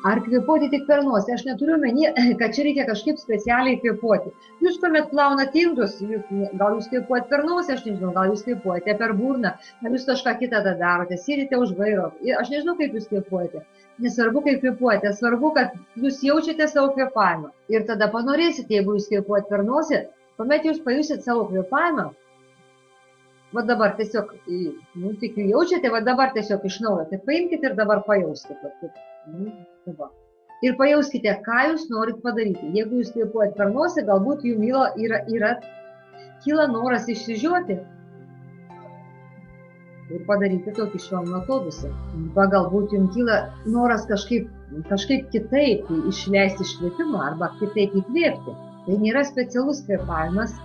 Ar kvėpuoti tik per nosį? Aš neturiu omeny, kad čia reikia kažkaip specialiai kvėpuoti. Jūs kuomet plaunat indus, gal jūs kvėpuojate per nosį, aš nežinau, gal jūs kvėpuojate per burną, gal jūs kažką kitą darote, sėdite už vairo. Aš nežinau, kaip jūs kvėpuojate. Nesvarbu, kaip kvėpuojate, svarbu, kad jūs jaučiate savo kvėpavimą. Ir tada panorėsite, jeigu jūs kvėpuojate per nosį, kuomet jūs pajusit savo kvėpavimą, va dabar tiesiog, tik jaučiate, va dabar tiesiog iš naujo, tai paimkite ir dabar pajauskite. Ir pajauskite, ką jūs norit padaryti. Jeigu jūs kvėpuojat per nosį, galbūt jums kyla noras išsižioti ir padaryti tokį švelnų atodūsį. Galbūt jums kyla noras kažkaip kitaip išleisti iškvėpimą arba kitaip įkvėpti. Tai nėra specialus kvėpavimas,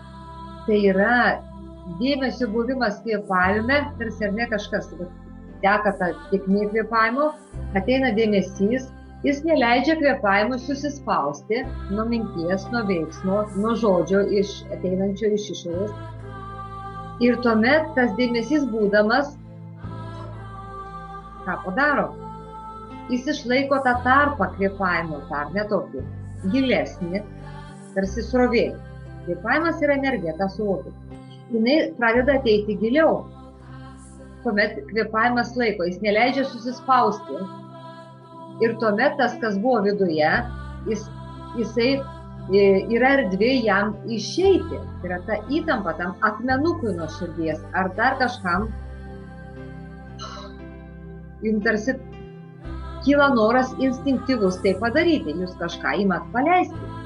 tai yra dėmesio buvimas kvėpavime, tarsi ar ne kažkas. Teka ta tėkmė kvėpavimo, ateina dėmesys, jis neleidžia kvėpavimui susispausti nuo minties, nuo veiksmo, nuo žodžio ateinančio iš išorės. Ir tuomet tas dėmesys būdamas, ką padaro? Jis išlaiko tą tarpą kvėpavimo, ne tokį gilesnį, tarsi srovė. Kvėpavimas yra energija, tą suvokiu. Jis pradeda ateiti giliau. Tuomet kvėpavimas laiko, jis neleidžia susispausti. Ir tuomet tas, kas buvo viduje, jisai yra erdvė jam išeiti. Tai yra ta įtampa tam akmenukui nuo širdies ar dar kažkam. Jums tarsi kyla noras instinktyvus tai padaryti. Jūs kažką imat paleisti.